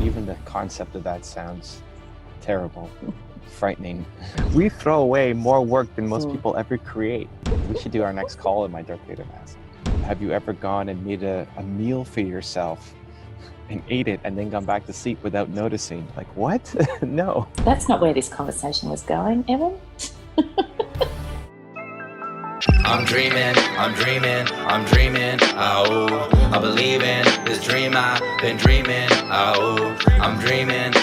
Even the concept of that sounds terrible, frightening. We throw away more work than most people ever create. We should do our next call in my Darth Vader mask. Have you ever gone and made a meal for yourself and ate it and then gone back to sleep without noticing? Like, what? No. That's not where this conversation was going, Evan. I'm dreaming, oh, I believe in this dream I've been dreaming, oh, I'm dreaming,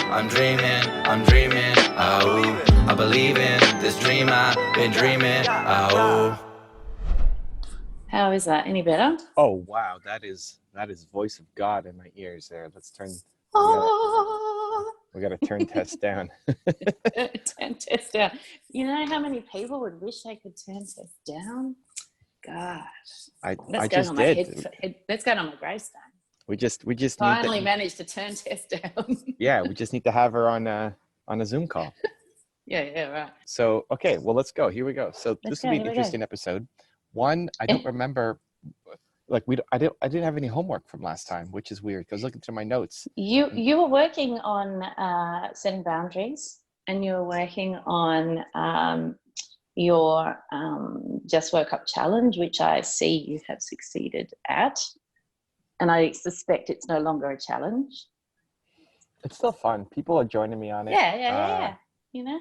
oh, I believe in this dream I've been dreaming, oh. How is that? Any better? Oh, wow, that is voice of God in my ears there. Let's turn, we got a turn test down. Turn test down. You know how many people would wish they could turn test down? Gosh. I just did. That's going on my gravestone. We just finally managed to turn test down. Yeah, we just need to have her on a Zoom call. Yeah, right. So, okay, well, let's go. Here we go. So this will be an interesting episode. One, I don't remember, like I didn't have any homework from last time, which is weird because looking through my notes. You were working on setting boundaries, and you were working on your Just Woke Up challenge, which I see you have succeeded at. And I suspect it's no longer a challenge. It's still fun. People are joining me on it. Yeah. You know,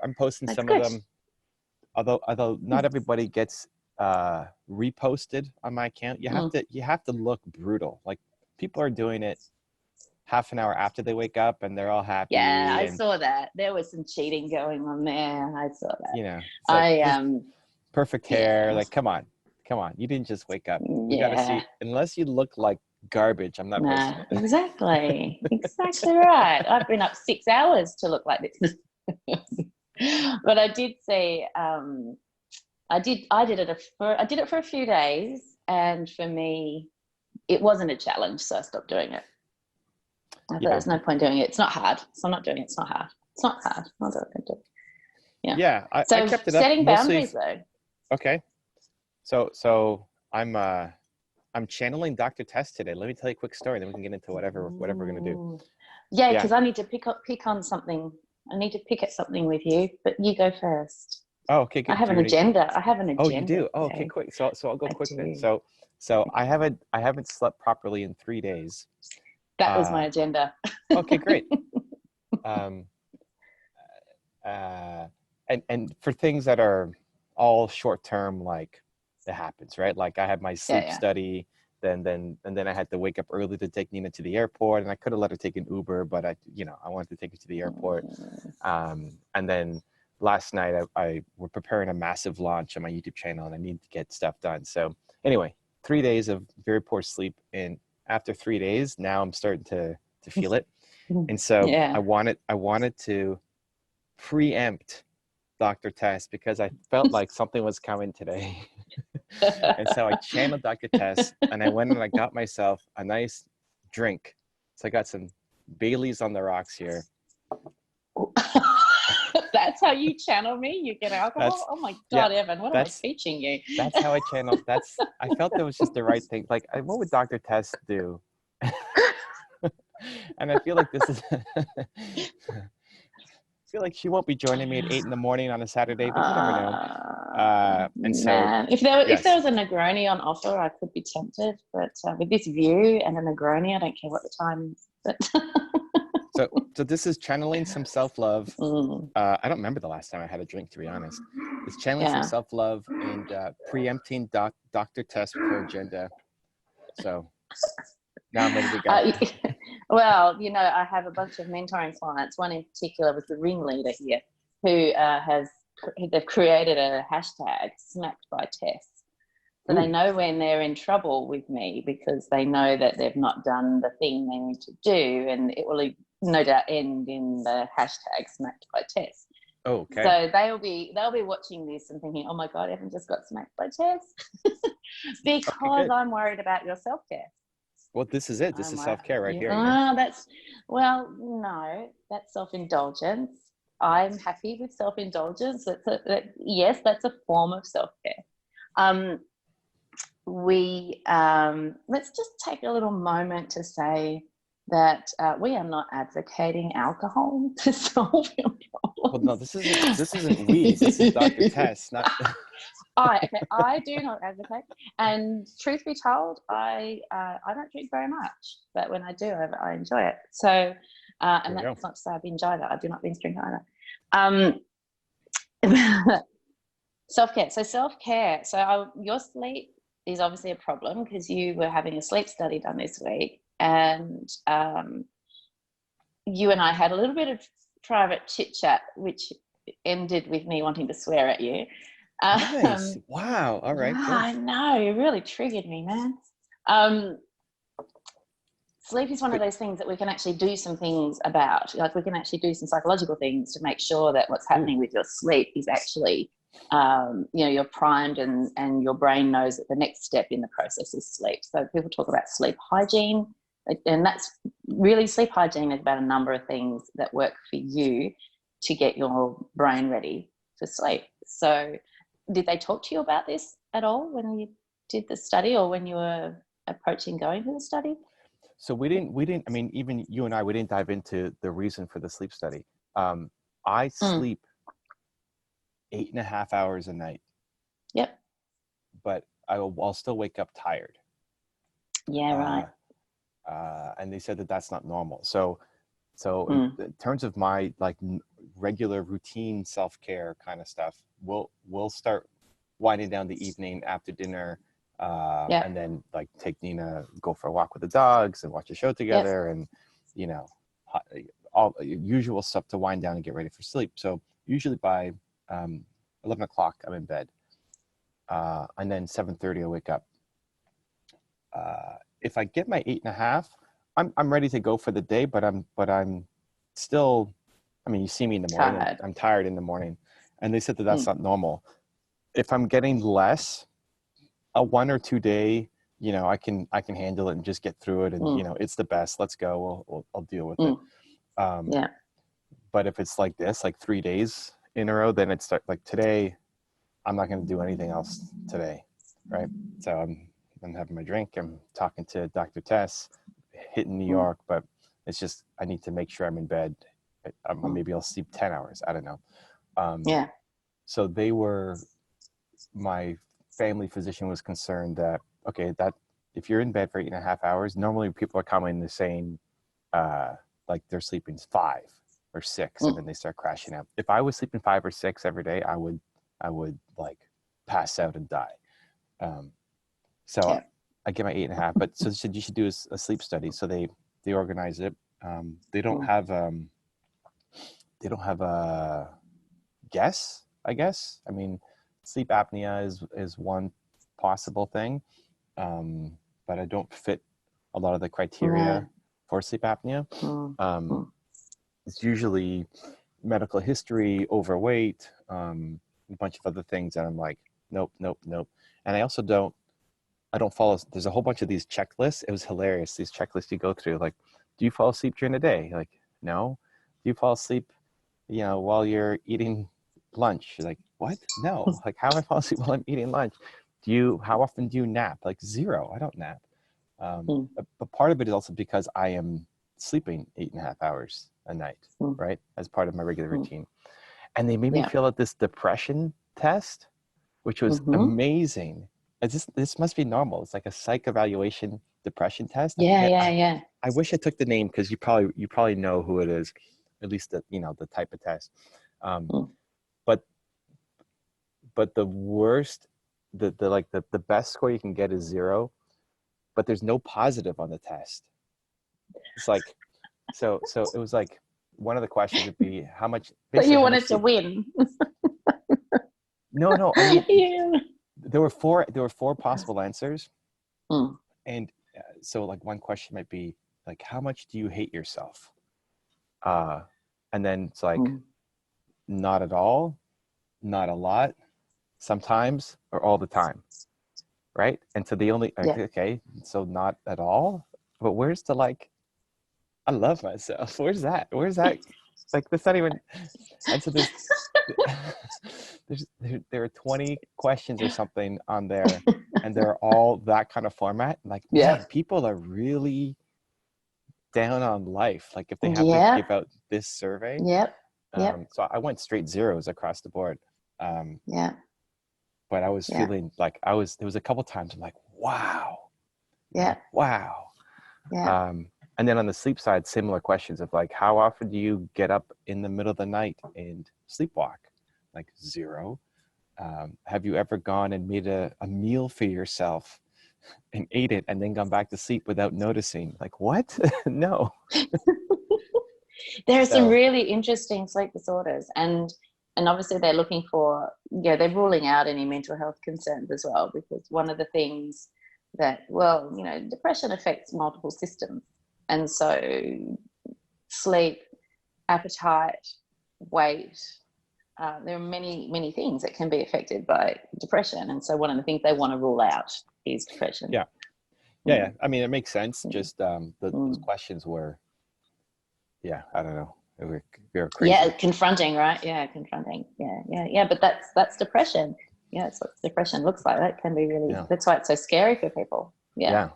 I'm posting That's some good. of them. Although not everybody gets reposted on my account. You have to look brutal. Like people are doing it half an hour after they wake up and they're all happy. Yeah, I saw that. There was some cheating going on there. I saw that. You know, it's perfect hair. Yeah. Like, come on. You didn't just wake up. We gotta see. Unless you look like garbage, I'm not posting it. Exactly right. I've been up 6 hours to look like this. But I did say I did it for a few days, and for me it wasn't a challenge, so I stopped doing it. I thought there's no point doing it. It's not hard, so I'm not doing it. It's not hard. I'll do it. Yeah, I kept it up. Setting boundaries though. Okay, so I'm channeling Dr. Tess today. Let me tell you a quick story, then we can get into whatever we're gonna do. Yeah, because I need to pick on something. I need to pick at something with you, but you go first. Oh, okay, good. I have an agenda. Oh, you do? Oh, okay, quick. So I'll go quick then. So I haven't slept properly in 3 days. That was my agenda. Okay, great. And for things that are all short term, like it happens, right? Like I had my sleep study, then I had to wake up early to take Nina to the airport, and I could have let her take an Uber, but I wanted to take her to the airport. And then last night we're preparing a massive launch on my YouTube channel, and I need to get stuff done. So anyway, 3 days of very poor sleep, and after 3 days, now I'm starting to feel it. And so I wanted to preempt Dr. Tess because I felt like something was coming today. And so I channeled Dr. Tess, and I went and I got myself a nice drink. So I got some Bailey's on the rocks here. That's how you channel me? You get alcohol? Oh my God, Evan, what am I teaching you? That's how I channeled. I felt that was just the right thing. Like, what would Dr. Tess do? And I feel like this is... I feel like she won't be joining me at 8 a.m. on a Saturday, but you never know. And so, if there was a Negroni on offer, I could be tempted. But with this view and a Negroni, I don't care what the time is. But so this is channeling some self-love. I don't remember the last time I had a drink, to be honest. It's channeling some self-love and preempting Dr. Tess with her agenda. So now I'm ready to go. Well, I have a bunch of mentoring clients. One in particular was the ringleader here, who they've created a hashtag, Smacked by Tess. So they know when they're in trouble with me because they know that they've not done the thing they need to do, and it will no doubt end in the hashtag Smacked by Tess. Oh, okay. So they'll be watching this and thinking, oh my God, Evan just got smacked by Tess. Because I'm worried about your self-care. Well, this is it. This is self-care right here. No, that's self-indulgence. I'm happy with self-indulgence. Yes, that's a form of self-care. Let's just take a little moment to say that we are not advocating alcohol to solve your Well, no, problems. this isn't weeds. This is Dr. Tess, not. I do not advocate, and truth be told, I don't drink very much, but when I do, I enjoy it. So, and that's not to say I binge either. I do not binge drink either. Self-care. So self-care. So your sleep is obviously a problem because you were having a sleep study done this week, and you and I had a little bit of private chit chat, which ended with me wanting to swear at you. Nice. Wow. All right. Yeah, I know. You really triggered me, man. Sleep is one of those things that we can actually do some things about. Like, we can actually do some psychological things to make sure that what's happening with your sleep is actually, you're primed, and your brain knows that the next step in the process is sleep. So people talk about sleep hygiene, and that's really, sleep hygiene is about a number of things that work for you to get your brain ready for sleep. So did they talk to you about this at all when you did the study, or when you were approaching going to the study? So we didn't, I mean, even you and I, we didn't dive into the reason for the sleep study. I sleep 8.5 hours a night. Yep. But I'll still wake up tired. Yeah, right. And they said that that's not normal. So in terms of my like regular routine self-care kind of stuff, we'll start winding down the evening after dinner, and then like take Nina, go for a walk with the dogs and watch a show together, and all usual stuff to wind down and get ready for sleep. So usually by 11 o'clock I'm in bed, and then 7:30 I wake up. If I get my 8.5, I'm ready to go for the day, but I'm still, I mean, you see me in the morning, I'm tired in the morning, and they said that that's not normal. If I'm getting less, a 1 or 2 day, I can handle it and just get through it, and it's the best. Let's go. I'll deal with it. But if it's like this, like 3 days in a row, then it's like today, I'm not going to do anything else today, right? So I'm having my drink. I'm talking to Dr. Tess, hitting New York, but it's just, I need to make sure I'm in bed. Maybe I'll sleep 10 hours. I don't know. So my family physician was concerned that, okay, that if you're in bed for 8.5 hours, normally people are coming and saying, like they're sleeping 5 or 6, and then they start crashing out. If I was sleeping 5 or 6 every day, I would like pass out and die. So I get my 8.5, but so they said you should do a sleep study. So they organize it. They don't have a guess, I guess. I mean, sleep apnea is one possible thing, but I don't fit a lot of the criteria for sleep apnea. It's usually medical history, overweight, a bunch of other things, and I'm like, nope. And I also don't follow. There's a whole bunch of these checklists. It was hilarious. These checklists you go through, like, do you fall asleep during the day? Like, no. Do you fall asleep, while you're eating lunch? Like, what? No. Like, how am I falling asleep while I'm eating lunch? How often do you nap? Like, 0. I don't nap. But part of it is also because I am sleeping 8.5 hours a night, right? As part of my regular routine. And they made me fill out this depression test, which was amazing. This must be normal. It's like a psych evaluation depression test. Yeah. I wish I took the name, because you probably know who it is, at least the type of test. But the worst, the best score you can get is 0, but there's no positive on the test. It's like, so it was like, one of the questions would be how much. But you wanted to win. No. I mean, there were four possible answers, and so like one question might be like, how much do you hate yourself? And then it's like, not at all, not a lot, sometimes, or all the time, right? And so okay, so not at all, but where's the like, I love myself? Where's that? Like, that's not even. And so there are 20 questions or something on there, and they're all that kind of format. Like, man, people are really down on life. Like if they have to Yeah. give out this survey. Yep. Yep. So I went straight zeros across the board. Yeah. But I was Yeah. feeling like there was a couple times I'm like, wow. Yeah. Like, wow. Yeah. And then on the sleep side, similar questions of like, how often do you get up in the middle of the night and sleepwalk? Like 0. Have you ever gone and made a meal for yourself and ate it and then gone back to sleep without noticing? Like, what? No. There are some really interesting sleep disorders, and obviously they're looking for, they're ruling out any mental health concerns as well, because one of the things that, depression affects multiple systems, and so sleep, appetite, weight, there are many things that can be affected by depression, and so one of the things they want to rule out is depression. Yeah. I mean, it makes sense. Just those questions were, I don't know. They were crazy. Yeah, confronting, right? Yeah, confronting. Yeah. But that's depression. Yeah, that's what depression looks like. That can be really. That's why it's so scary for people. Yeah.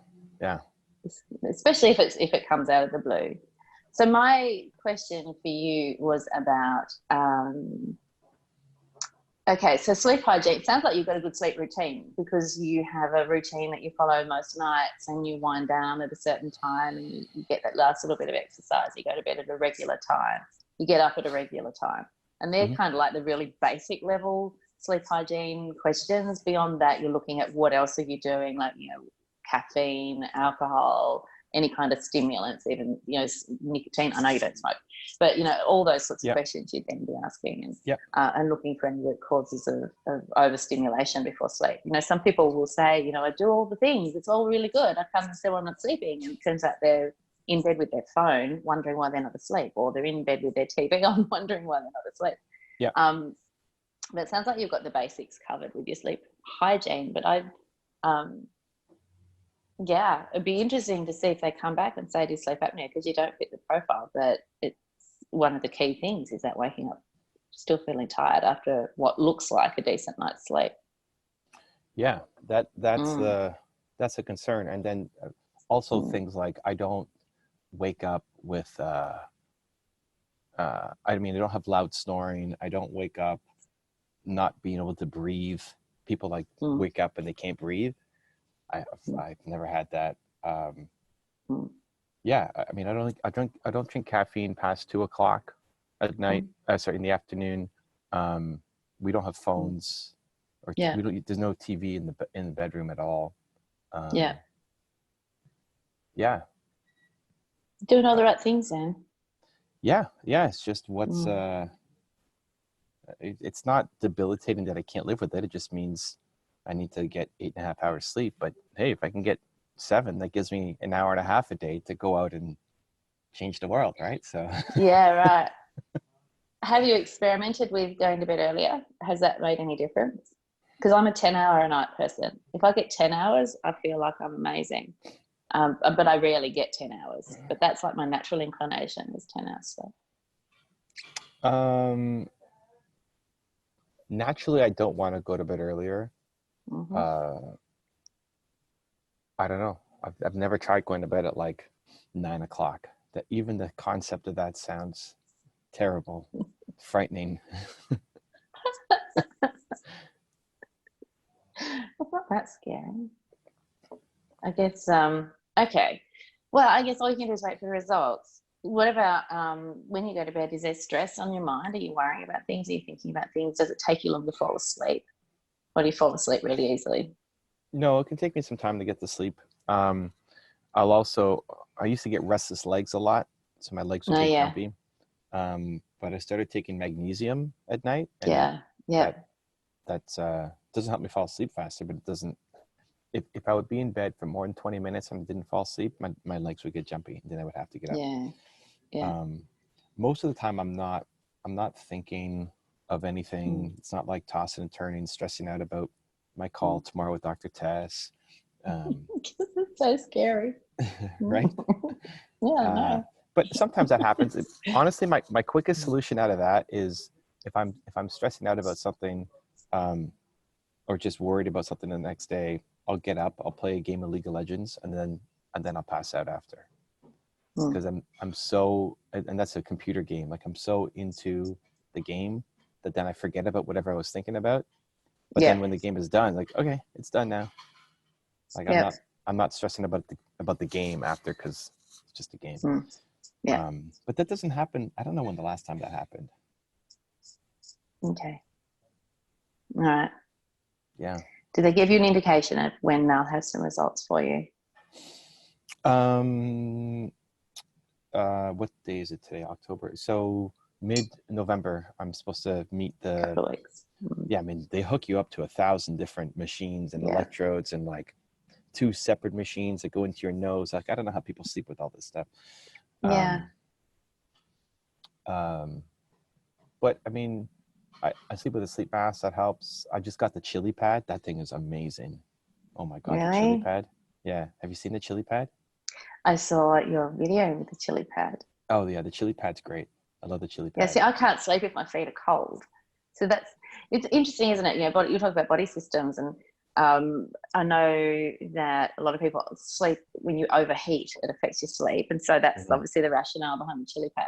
Especially if it comes out of the blue. So my question for you was about. Okay, so sleep hygiene. Sounds like you've got a good sleep routine, because you have a routine that you follow most nights, and you wind down at a certain time, and you get that last little bit of exercise. You go to bed at a regular time. You get up at a regular time. And they're kind of like the really basic level sleep hygiene questions. Beyond that, you're looking at what else are you doing, like, caffeine, alcohol, any kind of stimulants, even, nicotine. I know you don't smoke, but, all those sorts of questions you'd then be asking, and looking for any root causes of overstimulation before sleep. Some people will say, I do all the things, it's all really good, I come and still I'm not sleeping, and it turns out they're in bed with their phone wondering why they're not asleep, or they're in bed with their TV on wondering why they're not asleep. But it sounds like you've got the basics covered with your sleep hygiene. But it'd be interesting to see if they come back and say it is sleep apnea, because you don't fit the profile. But it's one of the key things is that waking up still feeling tired after what looks like a decent night's sleep. Yeah, that's a concern. And then also things like I don't wake up with I don't have loud snoring. I don't wake up not being able to breathe. People wake up and they can't breathe. I've never had that. Yeah, I mean, I don't drink caffeine past 2:00 at night. In the afternoon. We don't have phones, or there's no TV in the bedroom at all. Doing all the right things then. Yeah. It's just what's it's not debilitating that I can't live with it. It just means I need to get 8.5 hours sleep. But hey, if I can get 7, that gives me an hour and a half a day to go out and change the world, right? So yeah, right. Have you experimented with going to bed earlier? Has that made any difference? Because I'm a 10-hour a night person. If I get 10 hours, I feel like I'm amazing. But I rarely get 10 hours. But that's like my natural inclination is 10 hours sleep. Naturally, I don't want to go to bed earlier. I don't know. I've never tried going to bed at like 9:00. That even the concept of that sounds terrible, frightening. It's not that scary. I guess. Okay. Well, I guess all you can do is wait for the results. What about when you go to bed? Is there stress on your mind? Are you worrying about things? Are you thinking about things? Does it take you long to fall asleep? Or do you fall asleep really easily? No, it can take me some time to get to sleep. I used to get restless legs a lot, so my legs would get jumpy. But I started taking magnesium at night. And that doesn't help me fall asleep faster, but it doesn't. If I would be in bed for more than 20 minutes and didn't fall asleep, my legs would get jumpy, and then I would have to get up. Most of the time, I'm not thinking of anything. It's not like tossing and turning, stressing out about my call tomorrow with Dr. Tess. It's so scary. Right? No. But sometimes that happens. Honestly, my quickest solution out of that is if I'm stressing out about something, or just worried about something the next day, I'll get up, I'll play a game of League of Legends, and then I'll pass out after. because I'm so, and that's a computer game. Like I'm so into the game that then I forget about whatever I was thinking about. But then when the game is done, like, okay, it's done now. Like I'm not stressing about the game after, because it's just a game. But that doesn't happen. I don't know when the last time that happened. Okay. All right. Yeah. Did they give you an indication of when they'll have some results for you? What day is it today? October. So mid-November, I'm supposed to meet the. Couple of weeks. Yeah, I mean, they hook you up to 1,000 different machines and electrodes, and like 2 separate machines that go into your nose. Like, I don't know how people sleep with all this stuff. Yeah. But I mean, I sleep with a sleep mask. That helps. I just got the chili pad. That thing is amazing. Oh my God, really? the chili pad. Yeah. Have you seen the chili pad? I saw your video with the chili pad. Oh yeah, the chili pad's great. I love the chili pad. Yeah, see, I can't sleep if my feet are cold. So it's interesting, isn't it? You know, you talk about body systems, and I know that a lot of people sleep when you overheat, it affects your sleep. And so that's obviously the rationale behind the chili pad.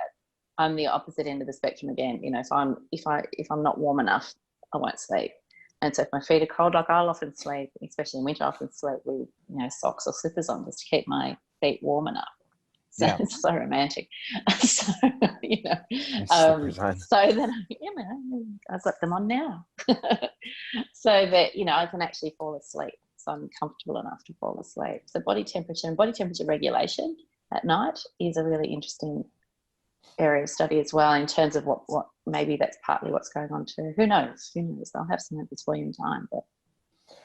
I'm the opposite end of the spectrum again. You know, so if I'm not warm enough, I won't sleep. And so if my feet are cold, like I'll often sleep, especially in winter, I often sleep with, you know, socks or slippers on just to keep my feet warm enough. So it's so romantic. So, you know, so that, you know, I've got them on now. So that, you know, I can actually fall asleep. So I'm comfortable enough to fall asleep. So body temperature and body temperature regulation at night is a really interesting area of study as well, in terms of what maybe that's partly what's going on too. Who knows? I'll have some answers for you in time, but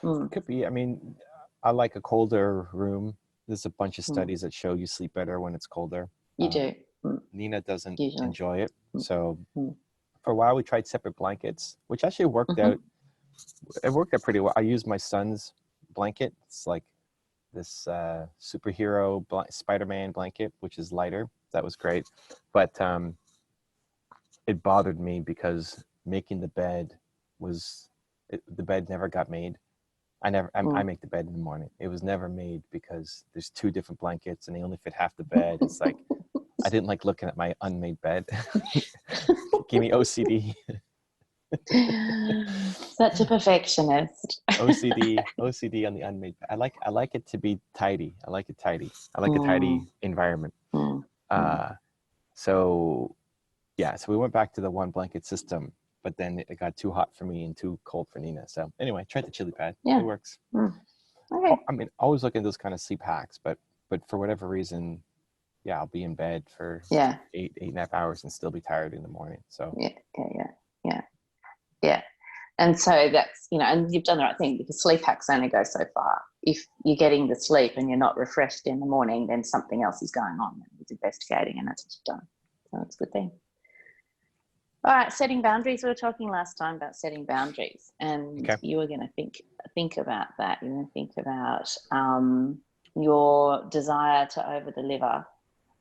it could be. I mean, I like a colder room. There's a bunch of studies that show you sleep better when it's colder. You do. Nina doesn't enjoy it. So for a while we tried separate blankets, which actually worked out. It worked out pretty well. I used my son's blanket. It's like this superhero Spider-Man blanket, which is lighter. That was great. But it bothered me because making the bed the bed never got made. I make the bed in the morning. It was never made because there's 2 different blankets and they only fit half the bed. It's like, I didn't like looking at my unmade bed. Give me OCD. Such a perfectionist. OCD on the unmade bed. I like it to be tidy. I like it tidy. I like a tidy environment. So we went back to the 1 blanket system, but then it got too hot for me and too cold for Nina. So anyway, tried the chili pad. It works. Okay. I mean, always looking at those kind of sleep hacks, but for whatever reason, I'll be in bed for 8.5 hours and still be tired in the morning. So yeah. And so that's, you know, and you've done the right thing, because sleep hacks only go so far. If you're getting the sleep and you're not refreshed in the morning, then something else is going on. It's investigating, and that's what you've done. So it's a good thing. All right, setting boundaries. We were talking last time about setting boundaries, and you were going to think about that. You're going to think about your desire to over-deliver,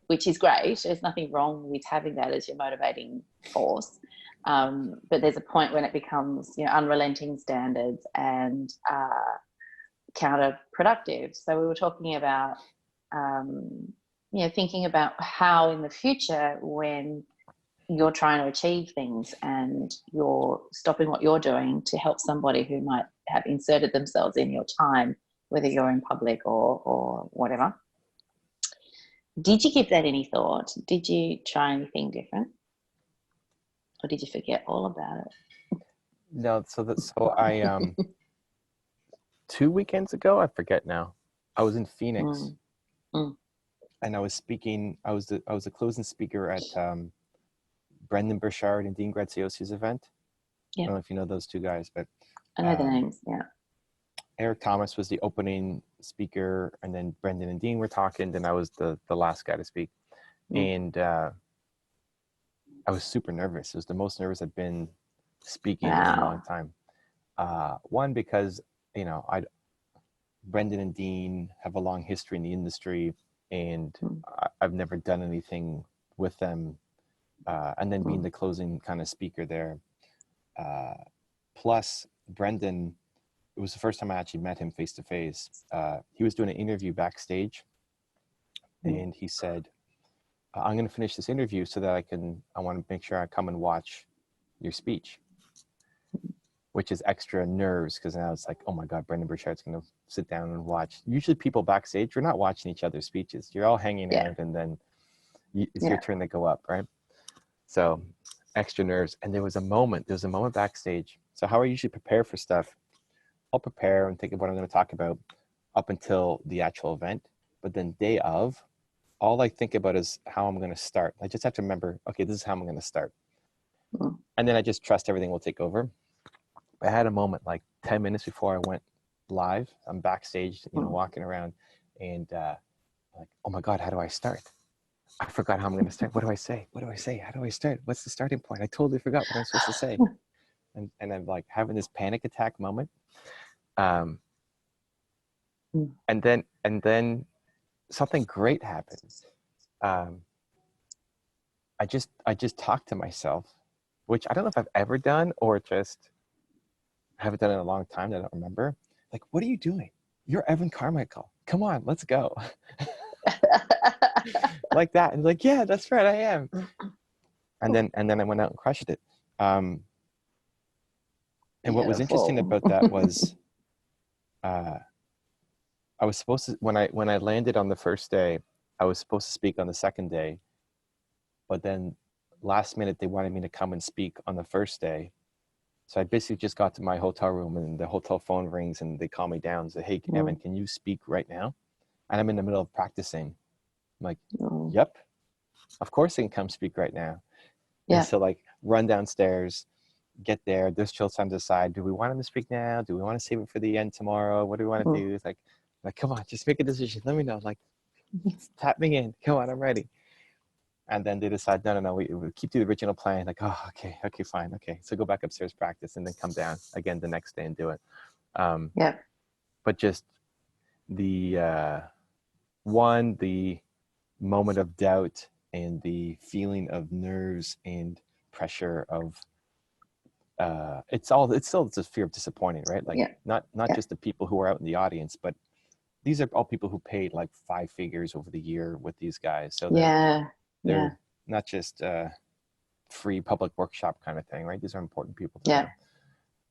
which is great. There's nothing wrong with having that as your motivating force. But there's a point when it becomes, you know, unrelenting standards and counterproductive. So we were talking about, you know, thinking about how in the future, when you're trying to achieve things and you're stopping what you're doing to help somebody who might have inserted themselves in your time, whether you're in public or whatever. Did you give that any thought? Did you try anything different? Or did you forget all about it? No, so I 2 weekends ago, I forget now, I was in Phoenix and I was speaking. I was the closing speaker at Brendan Burchard and Dean Graziosi's event. I don't know if you know those 2 guys, but I know the names. Yeah. Eric Thomas was the opening speaker, and then Brendan and Dean were talking. Then I was the last guy to speak, and I was super nervous. It was the most nervous I've been speaking in a long time. One, because, you know, Brendan and Dean have a long history in the industry, and I've never done anything with them. And then being the closing kind of speaker there. Plus, Brendan, it was the first time I actually met him face to face. He was doing an interview backstage, and he said, I'm going to finish this interview so that I want to make sure I come and watch your speech, which is extra nerves because now it's like, oh my God, Brendan Burchard's going to sit down and watch. Usually people backstage, you're not watching each other's speeches. You're all hanging out and then it's your turn to go up, right? So extra nerves. And there was a moment backstage. So how I usually prepare for stuff, I'll prepare and think of what I'm going to talk about up until the actual event. But then day of, all I think about is how I'm going to start. I just have to remember, okay, this is how I'm going to start. And then I just trust everything will take over. I had a moment like 10 minutes before I went live. I'm backstage, walking around and like, oh my God, how do I start? I forgot how I'm going to start. What do I say? What do I say? How do I start? What's the starting point? I totally forgot what I'm supposed to say. And I'm like having this panic attack moment. And then something great happened. I just talked to myself, which I don't know if I've ever done or just haven't done it in a long time that I don't remember. Like, what are you doing? You're Evan Carmichael. Come on, let's go. Like that. And like, yeah, that's right, I am. And then I went out and crushed it. And what was interesting about that was I was supposed to, when I landed on the first day, I was supposed to speak on the second day, but then last minute they wanted me to come and speak on the first day. So I basically just got to my hotel room and the hotel phone rings and they call me down and say, hey, Evan, can you speak right now? And I'm in the middle of practicing. I'm like, yep, of course I can come speak right now. Yeah. And so like run downstairs, get there. There's still time to decide, do we want him to speak now? Do we want to save it for the end tomorrow? What do we want to do? It's like, come on, just make a decision. Let me know. Like, tap me in. Come on, I'm ready. And then they decide, no, we keep to the original plan. Like, oh, okay, fine. Okay. So go back upstairs, practice, and then come down again the next day and do it. But just the moment of doubt and the feeling of nerves and pressure of, it's still a fear of disappointing, right? Like not just the people who are out in the audience, but these are all people who paid like 5 figures over the year with these guys. So they're not just free public workshop kind of thing, right? These are important people to them.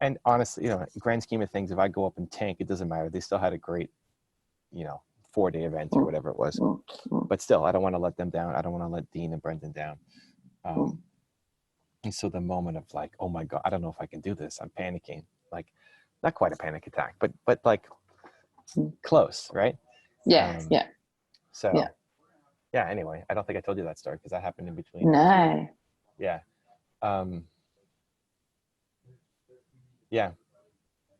And honestly, grand scheme of things, if I go up and tank, it doesn't matter. They still had a great, 4-day event or whatever it was. But still, I don't want to let them down. I don't want to let Dean and Brendan down. And so the moment of like, oh my God, I don't know if I can do this. I'm panicking. Like, not quite a panic attack, but like close, right? So anyway, I don't think I told you that story because that happened in between. No.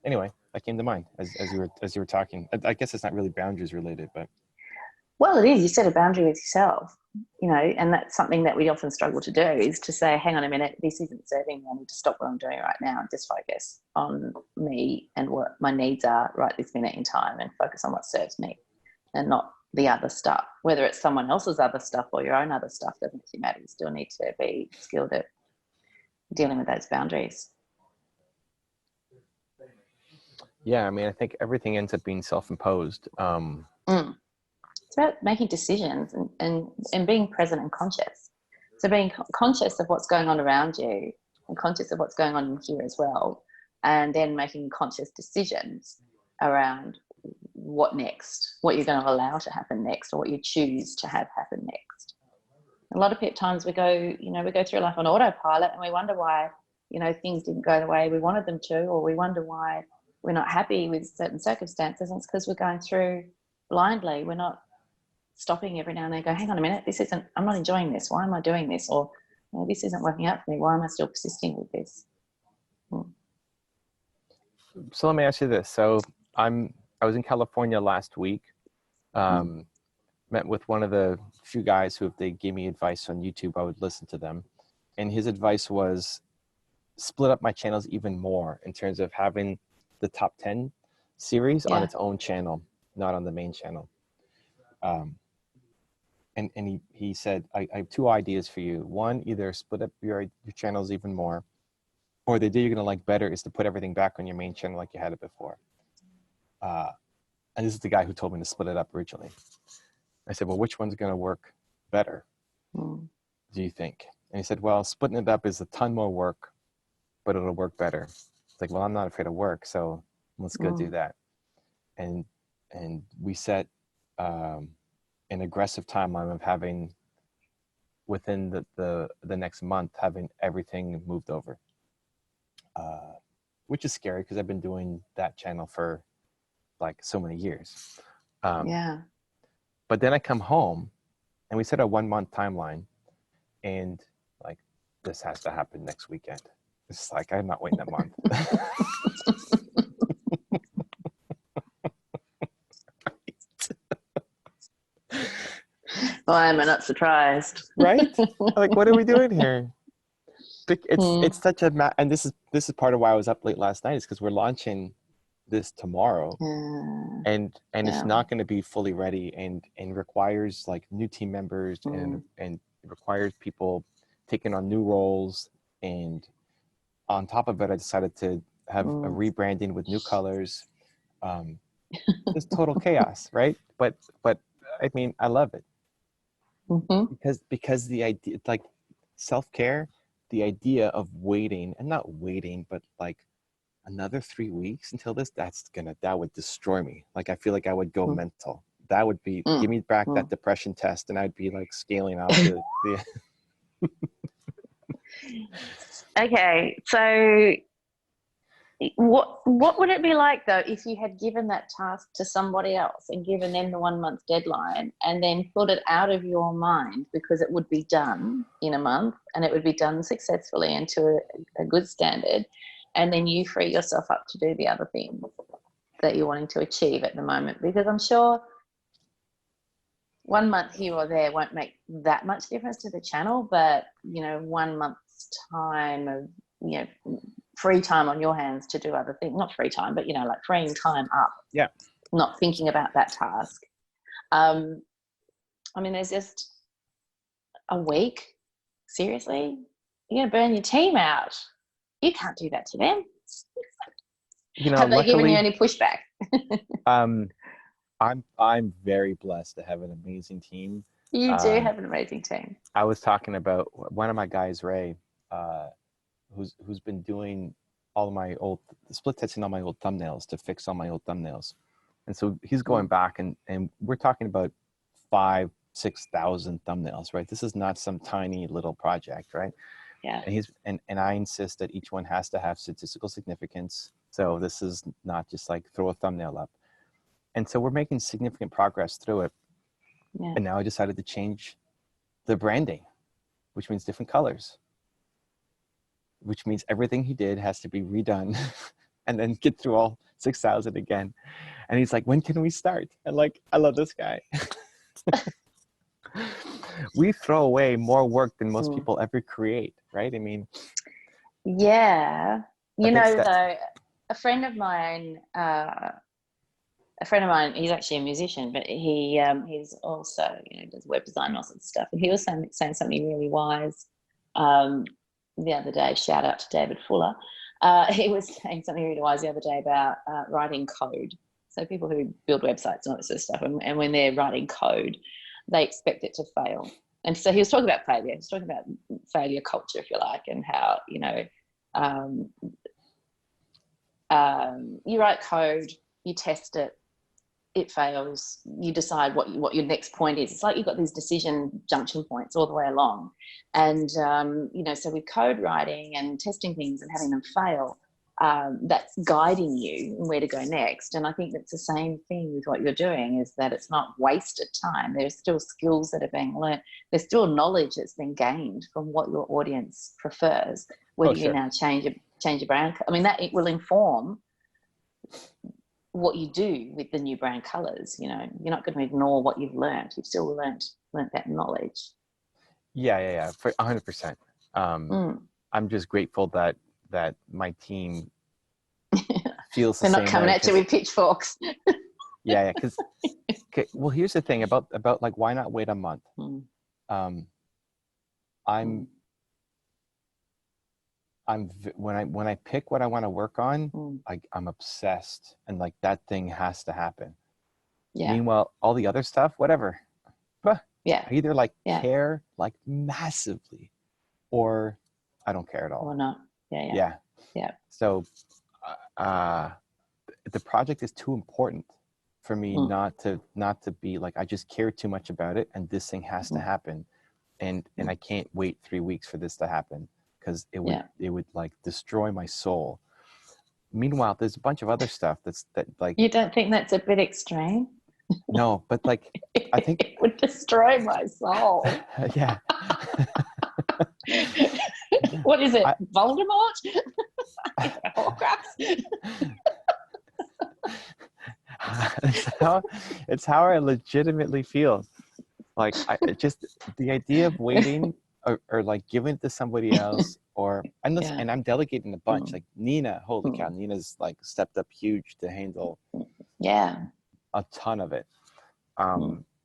Anyway, that came to mind as you were talking. I guess it's not really boundaries related, but well, it is. You set a boundary with yourself, and that's something that we often struggle to do, is to say, hang on a minute, this isn't serving me. I need to stop what I'm doing right now and just focus on me and what my needs are right this minute in time, and focus on what serves me and not the other stuff. Whether it's someone else's other stuff or your own other stuff doesn't actually matter. You still need to be skilled at dealing with those boundaries. Yeah, I mean, I think everything ends up being self-imposed. It's about making decisions and being present and conscious. So being conscious of what's going on around you and conscious of what's going on in here as well, and then making conscious decisions around what next, what you're going to allow to happen next, or what you choose to have happen next. A lot of times we go through life on autopilot and we wonder why, things didn't go the way we wanted them to, or we wonder why we're not happy with certain circumstances. And it's because we're going through blindly. We're not stopping every now and then, go, hang on a minute, I'm not enjoying this. Why am I doing this? Or this isn't working out for me. Why am I still persisting with this? So let me ask you this. So I was in California last week, met with one of the few guys who, if they gave me advice on YouTube, I would listen to them. And his advice was split up my channels even more in terms of having the top 10 series on its own channel, not on the main channel. And he said, I have 2 ideas for you. One, either split up your channels even more, or the idea you're going to like better is to put everything back on your main channel like you had it before. And this is the guy who told me to split it up originally. I said, well, which one's going to work better? Mm. do you think? And he said, well, splitting it up is a ton more work, but it'll work better. It's like, well, I'm not afraid of work, so let's go do that. And we set an aggressive timeline of having, within the next month, having everything moved over, which is scary because I've been doing that channel for like so many years. But then I come home and we set a 1 month timeline, and like, this has to happen next weekend. It's like, I'm not waiting a month. Why am I not surprised? Right? Like, what are we doing here? It's such a and this is part of why I was up late last night, is because we're launching this tomorrow, and it's not going to be fully ready, and requires like new team members, and it requires people taking on new roles, and on top of it, I decided to have a rebranding with new colors. Just total chaos, right? But I mean, I love it. Because the idea, like, self-care, the idea of waiting, and not waiting, but like another 3 weeks until this, that would destroy me. Like, I feel like I would go mental. That would be, give me back that depression test, and I'd be like scaling out the Okay, so what would it be like though if you had given that task to somebody else and given them the 1 month deadline, and then put it out of your mind because it would be done in a month and it would be done successfully and to a good standard, and then you free yourself up to do the other things that you're wanting to achieve at the moment? Because I'm sure 1 month here or there won't make that much difference to the channel, but 1 month's time of free time on your hands to do other things, not free time, but like freeing time up, not thinking about that task. I mean, there's just a week. Seriously, you're gonna burn your team out. You can't do that to them. Have they given you any pushback? I'm very blessed to have an amazing team. You do have an amazing team. I was talking about one of my guys, Ray, who's been doing all of my old split testing, all my old thumbnails to fix all my old thumbnails, and so he's going back, and we're talking about 5,000-6,000 thumbnails, right? This is not some tiny little project, right? Yeah. And I insist that each one has to have statistical significance. So this is not just like throw a thumbnail up. And so we're making significant progress through it. Yeah. And now I decided to change the branding, which means different colors, which means everything he did has to be redone and then get through all 6,000 again. And he's like, when can we start? And like, I love this guy. We throw away more work than most people ever create, right? I mean, yeah. Though, a friend of mine, he's actually a musician, but he's also, does web design and all sorts of stuff. And he was saying something really wise the other day. Shout out to David Fuller. He was saying something really wise the other day about writing code. So people who build websites and all this sort of stuff, and when they're writing code, they expect it to fail. And so he was talking about failure. He was talking about failure culture, if you like, and how, you write code, you test it, it fails, you decide what your next point is. It's like you've got these decision junction points all the way along. And, so with code writing and testing things and having them fail, that's guiding you where to go next. And I think that's the same thing with what you're doing, is that it's not wasted time. There's still skills that are being learned. There's still knowledge that's been gained from what your audience prefers, whether you now change your brand. I mean, that it will inform what you do with the new brand colors. You're not going to ignore what you've learned. You've still learned that knowledge. Yeah, for 100%. I'm just grateful that my team feels the same way. They're not coming at you with pitchforks. Yeah, because well, here's the thing about like, why not wait a month? When I pick what I want to work on, I'm obsessed, and like that thing has to happen. Yeah. Meanwhile, all the other stuff, whatever, Yeah. I either like Yeah. care like massively, or I don't care at all. Or not. Yeah. Yeah. Yeah. Yeah. So the project is too important for me not to be like, I just care too much about it and this thing has to happen, and I can't wait 3 weeks for this to happen, because it would like destroy my soul. Meanwhile, there's a bunch of other stuff that like, You don't think that's a bit extreme? no, but like I think it would destroy my soul. Yeah. What is it? Voldemort? Horcrux? It's how I legitimately feel. Like, just the idea of waiting or like giving it to somebody else, or and I'm delegating a bunch. Like Nina, holy cow, Nina's like stepped up huge to handle a ton of it.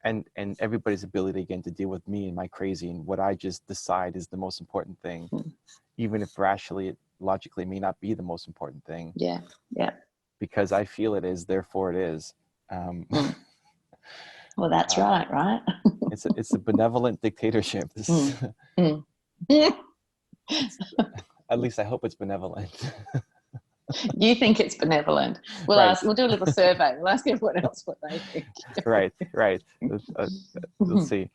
And everybody's ability again to deal with me and my crazy and what I just decide is the most important thing, even if rationally, logically, may not be the most important thing. Yeah. Because I feel it is, therefore it is. Well, that's right. It's a benevolent dictatorship. At least I hope it's benevolent. You think it's benevolent? We'll do a little survey. We'll ask everyone else what they think. Right. Let's see.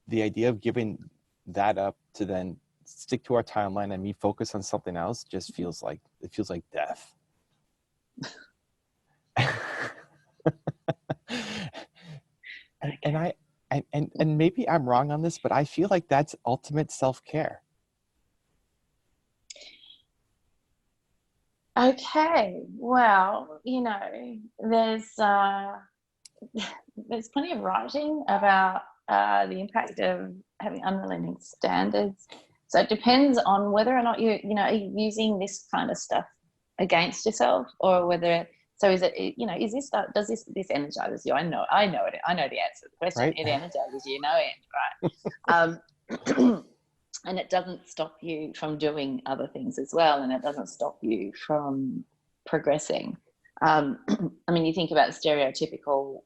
The idea of giving that up to then stick to our timeline and me focus on something else just feels like death. and maybe I'm wrong on this, but I feel like that's ultimate self-care. Okay, well, there's plenty of writing about the impact of having unrelenting standards. So it depends on whether or not are you using this kind of stuff against yourself, or whether. So is it, is this stuff, does this energizes you? I know it. I know the answer to the question. Right? It energizes you, right? And it doesn't stop you from doing other things as well, and it doesn't stop you from progressing. You think about the stereotypical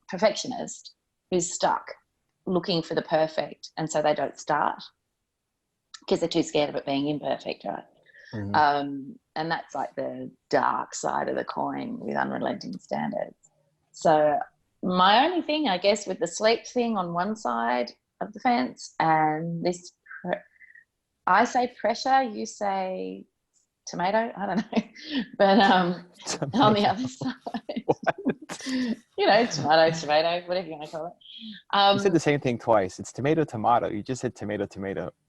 perfectionist who's stuck looking for the perfect, and so they don't start because they're too scared of it being imperfect, right? And that's like the dark side of the coin with unrelenting standards. So my only thing, I guess, with the sleep thing on one side of the fence, and this, I say pressure, you say tomato, I don't know, but on the other side, tomato, whatever you want to call it. You said the same thing twice. It's tomato. You just said tomato.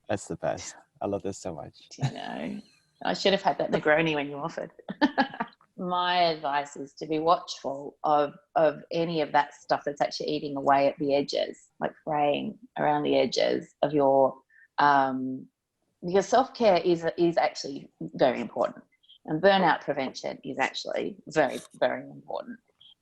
That's the best. I love this so much. I should have had that Negroni when you offered. My advice is to be watchful of any of that stuff that's actually eating away at the edges, like fraying around the edges of your self-care is actually very important, and burnout prevention is actually very, very important.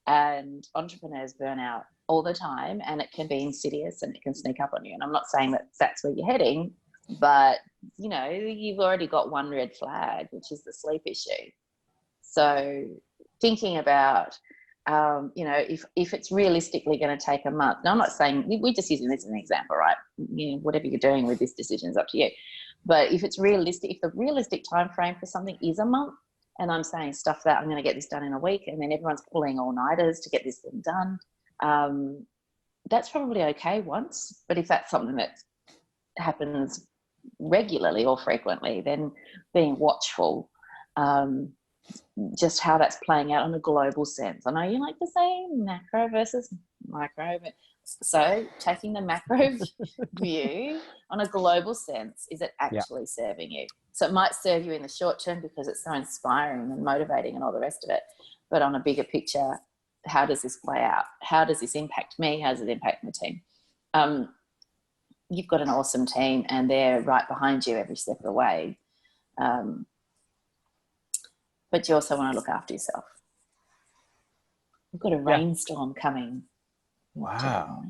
And entrepreneurs burn out all the time, and it can be insidious and it can sneak up on you. And I'm not saying that that's where you're heading, but you've already got one red flag, which is the sleep issue. So thinking about, if it's realistically going to take a month. Now, I'm not saying, we're just using this as an example, right? Whatever you're doing with this decision is up to you. But if it's realistic, if the realistic time frame for something is a month, and I'm saying stuff that I'm going to get this done in a week, and then everyone's pulling all-nighters to get this thing done, that's probably okay once. But if that's something that happens regularly or frequently, then being watchful, just how that's playing out on a global sense. I know you like to say macro versus micro, but so taking the macro view on a global sense, is it actually serving you? So it might serve you in the short term because it's so inspiring and motivating and all the rest of it, but on a bigger picture, how does this play out? How does this impact me? How does it impact my team? You've got an awesome team and they're right behind you every step of the way. But you also want to look after yourself. We've got a rainstorm coming. Wow.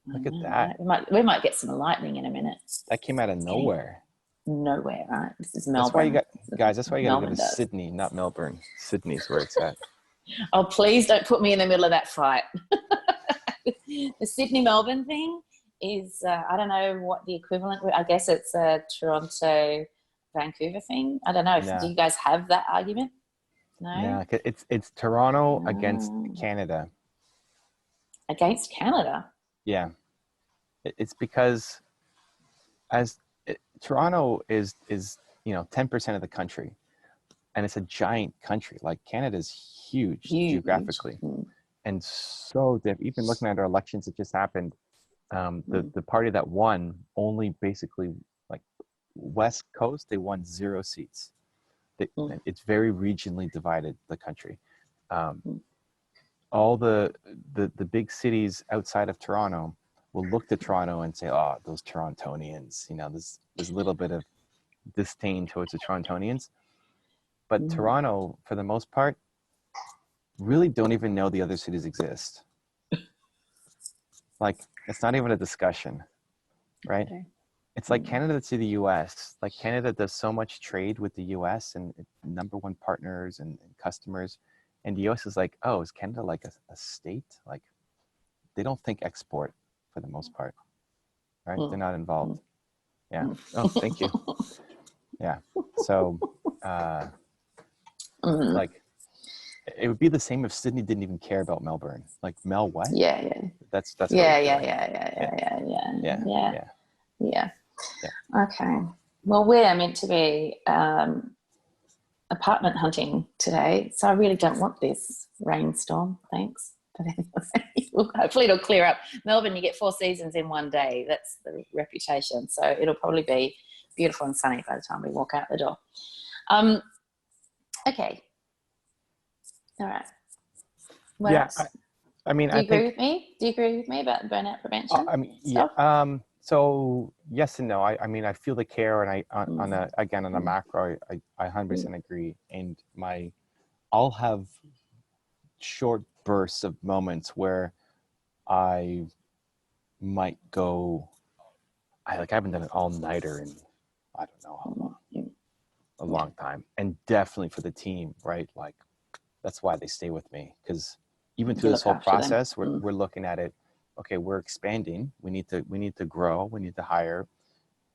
Look at that. We might get some lightning in a minute. That came out of nowhere. Nowhere, right? This is Melbourne. That's why you got to go to Sydney, not Melbourne. Sydney's where it's at. Oh, please don't put me in the middle of that fight. The Sydney Melbourne thing is I don't know what the equivalent. I guess it's a Toronto Vancouver thing. I don't know. Do you guys have that argument? No. No, it's Toronto against Canada. Against Canada. Yeah, it's because Toronto is 10% of the country, and it's a giant country. Like Canada's huge. Geographically, and so even looking at our elections that just happened, the party that won only basically like West Coast, they won 0 seats. It's very regionally divided, the country. All the big cities outside of Toronto will look to Toronto and say, oh, those Torontonians, there's a little bit of disdain towards the Torontonians. But Toronto, for the most part, really don't even know the other cities exist. Like, it's not even a discussion, right? Okay. It's like Canada to the US. Like, Canada does so much trade with the US and #1 partners and customers. And the US is like, oh, is Canada like a state? Like, they don't think export for the most part, right? They're not involved. Yeah. Oh, thank you. Yeah. So, like, it would be the same if Sydney didn't even care about Melbourne. Like, Mel what? Yeah. That's Yeah. Okay. Well, we're meant to be apartment hunting today, so I really don't want this rainstorm. Thanks. But anyway, hopefully it'll clear up. Melbourne, you get 4 seasons in one day. That's the reputation. So it'll probably be beautiful and sunny by the time we walk out the door. Okay. All right. What else? I mean, Do you agree with me? Do you agree with me about burnout prevention? Yeah. So yes and no. I mean, I feel the care, and on a macro, I 100% agree. And I'll have short bursts of moments where I might go. I haven't done an all-nighter in I don't know how long, a long time, and definitely for the team, right? Like, that's why they stay with me, because even through this whole process, we're looking at it. Okay, we're expanding. We need to grow. We need to hire.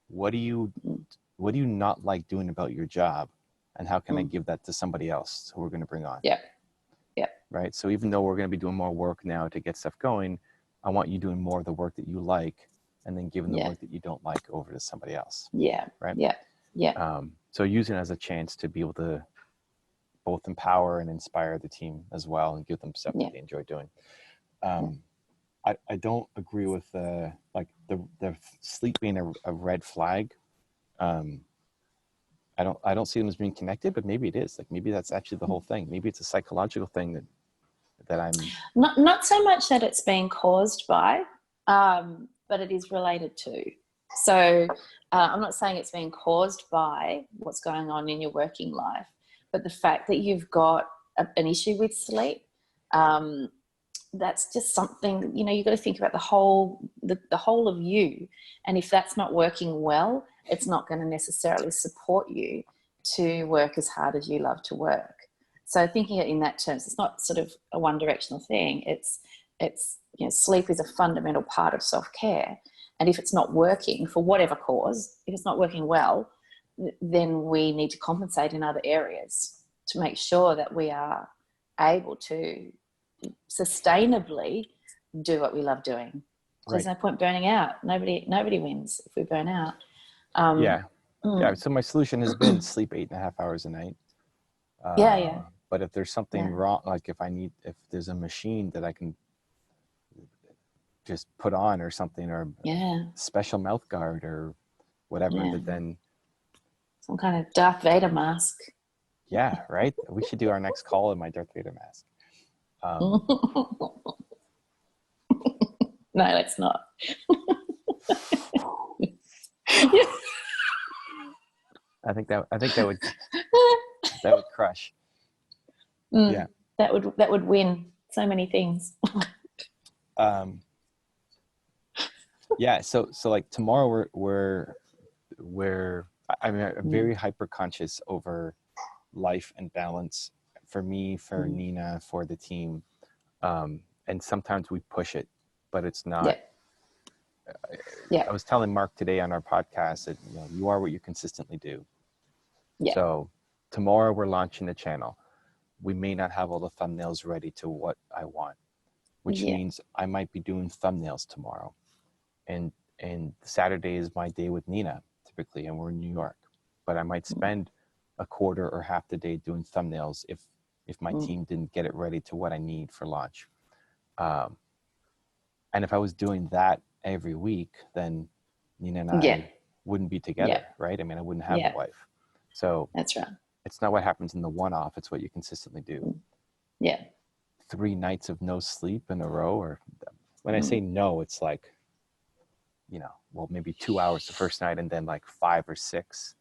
What do you not like doing about your job, and how can I give that to somebody else who we're going to bring on? Yeah. Right. So even though we're going to be doing more work now to get stuff going, I want you doing more of the work that you like, and then giving the work that you don't like over to somebody else. Yeah. Right. Yeah. So using it as a chance to be able to both empower and inspire the team as well, and give them stuff that they enjoy doing. I don't agree with the sleep being a red flag. I don't see them as being connected, but maybe it is. Like, maybe that's actually the whole thing. Maybe it's a psychological thing that I'm not so much that it's being caused by, but it is related to. So I'm not saying it's being caused by what's going on in your working life, but the fact that you've got an issue with sleep, that's just something, you've got to think about the whole of you. And if that's not working well, it's not going to necessarily support you to work as hard as you love to work. So thinking it in that terms, it's not sort of a one directional thing. It's sleep is a fundamental part of self-care. And if it's not working for whatever cause, if it's not working well, then we need to compensate in other areas to make sure that we are able to sustainably do what we love doing. So there's no point burning out. Nobody wins if we burn out. So my solution has been sleep 8.5 hours a night. But if there's something wrong, like if there's a machine that I can just put on or something, or special mouth guard or whatever, then some kind of Darth Vader mask. Yeah, right. We should do our next call in my Darth Vader mask. No, let's not. I think that would crush. Yeah, that would win so many things. So like tomorrow I'm very hyper conscious over life and balance for me, for Nina, for the team, and sometimes we push it but it's not. I was telling Mark today on our podcast that, you know, you are what you consistently do. Yeah. So tomorrow we're launching the channel. We may not have all the thumbnails ready to what I want, which means I might be doing thumbnails tomorrow. And Saturday is my day with Nina, typically, and we're in New York. But I might spend a quarter or half the day doing thumbnails if my team didn't get it ready to what I need for launch. And if I was doing that every week, then Nina and I wouldn't be together, right? I mean, I wouldn't have a wife. So that's right. It's not what happens in the one-off, it's what you consistently do. Yeah. 3 nights of no sleep in a row, or when I say no, it's like, you know, well, maybe 2 hours the first night and then like 5 or 6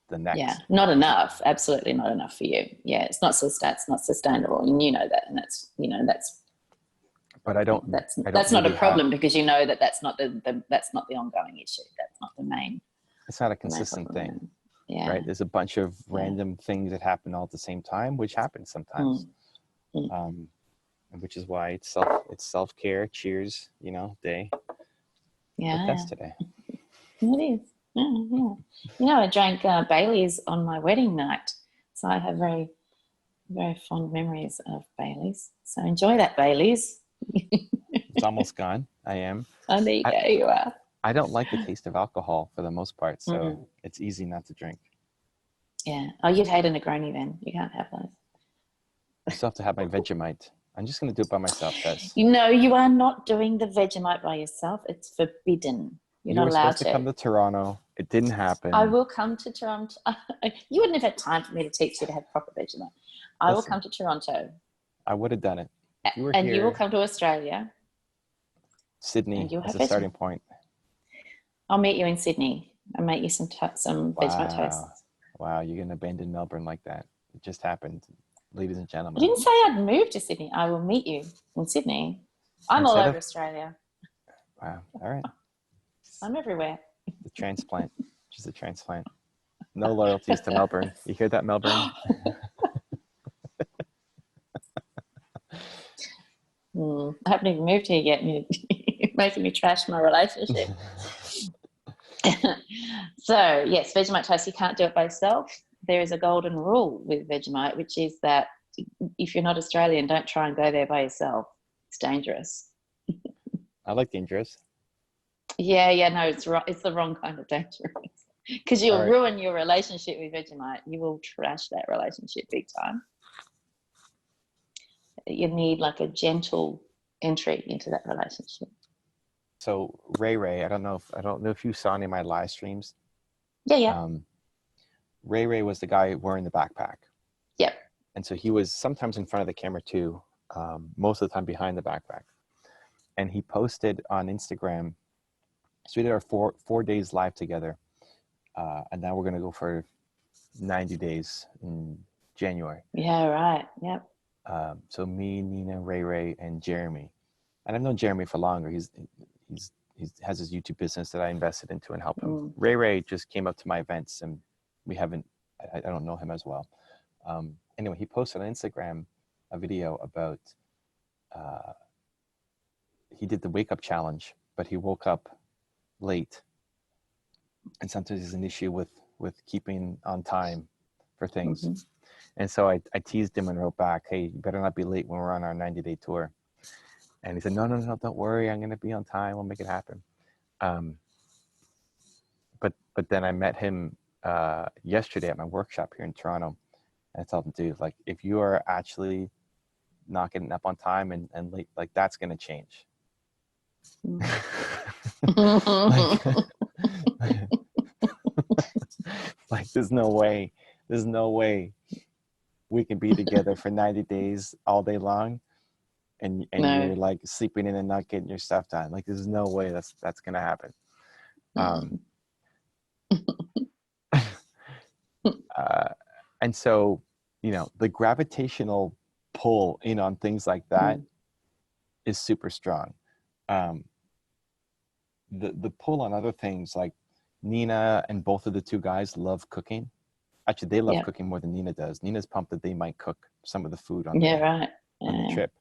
the next. Yeah, not enough. Absolutely not enough for you. Yeah, it's not sustainable, and you know that, and that's, you know, that's. But I don't. That's really not a problem because you know that that's not that's not the ongoing issue. That's not the main. It's not a consistent thing. Yeah. Right. There's a bunch of random things that happen all at the same time, which happens sometimes. And which is why it's self-care. Cheers, you know, day. Yeah. But that's today. It is. Yeah. You know, I drank Bailey's on my wedding night, so I have very, very fond memories of Bailey's. So enjoy that Bailey's. It's almost gone. I am. Oh, there you go. You are. I don't like the taste of alcohol for the most part, so it's easy not to drink. Yeah. Oh, you'd hate a Negroni then. You can't have those. I still have to have my Vegemite. I'm just going to do it by myself, Tess. You know, you are not doing the Vegemite by yourself. It's forbidden. You're not allowed to. You were supposed to come to Toronto. It didn't happen. I will come to Toronto. You wouldn't have had time for me to teach you to have proper Vegemite. I will come to Toronto. I would have done it. You will come to Australia. Sydney as a starting point. I'll meet you in Sydney. I'll make you some Vegemite toast. Wow, you're going to abandon Melbourne like that. It just happened, ladies and gentlemen. I didn't say I'd move to Sydney. I will meet you in Sydney. I'm all over Australia. Wow, all right. I'm everywhere. The transplant. Just a transplant. No loyalties to Melbourne. You hear that, Melbourne? I haven't even moved here yet. You're making me trash my relationship. So, yes, Vegemite toast, you can't do it by yourself. There is a golden rule with Vegemite, which is that if you're not Australian, don't try and go there by yourself. It's dangerous. I like dangerous. Yeah, no, it's the wrong kind of dangerous. Because you'll ruin your relationship with Vegemite. You will trash that relationship big time. You need like a gentle entry into that relationship. So Ray, I don't know if you saw any of my live streams. Yeah. Ray was the guy wearing the backpack. Yep. And so he was sometimes in front of the camera too, most of the time behind the backpack. And he posted on Instagram. So we did our four days live together. And now we're going to go for 90 days in January. Yeah, right. Yep. So me, Nina, Ray, and Jeremy. And I've known Jeremy for longer. He has his YouTube business that I invested into and helped him. Ray just came up to my events, and I don't know him as well. Anyway, he posted on Instagram a video about, he did the wake up challenge, but he woke up late. And sometimes there's an issue with keeping on time for things. And so I teased him and wrote back, hey, you better not be late when we're on our 90-day tour. And he said, no, don't worry. I'm going to be on time. We'll make it happen. But then I met him yesterday at my workshop here in Toronto. And I told him, dude, like, if you are actually not getting up on time and late, like, that's going to change. Like, there's no way we can be together for 90 days all day long and you're like sleeping in and not getting your stuff done. Like, there's no way that's gonna happen. And so, you know, the gravitational pull in on things like that is super strong. The pull on other things, like Nina and both of the two guys love cooking. Actually, they love cooking more than Nina does. Nina's pumped that they might cook some of the food on the trip.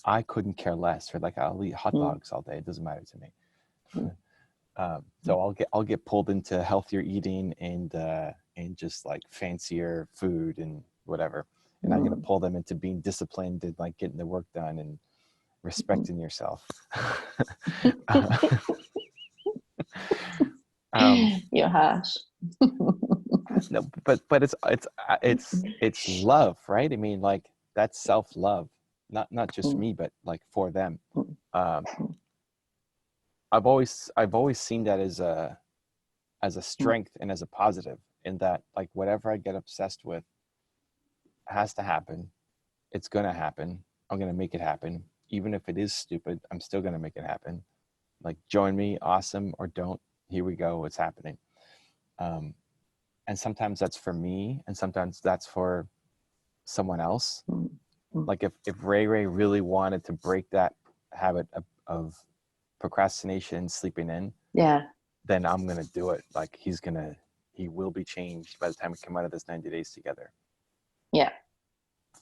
I couldn't care less. Or like, I'll eat hot dogs all day. It doesn't matter to me. So I'll get pulled into healthier eating and just like fancier food and whatever. And I'm gonna pull them into being disciplined and like getting the work done and respecting yourself. You're harsh. No, but it's love, right? I mean, like, that's self-love, not just me, but like for them. I've always seen that as a strength and as a positive, in that like whatever I get obsessed with has to happen. It's gonna happen. I'm gonna make it happen. Even if it is stupid, I'm still gonna make it happen. Like, join me, awesome, or don't. Here we go. It's happening. And sometimes that's for me, and sometimes that's for someone else. Like if Ray really wanted to break that habit of procrastination, sleeping in, then I'm gonna do it. Like, he will be changed by the time we come out of this 90 days together. Yeah.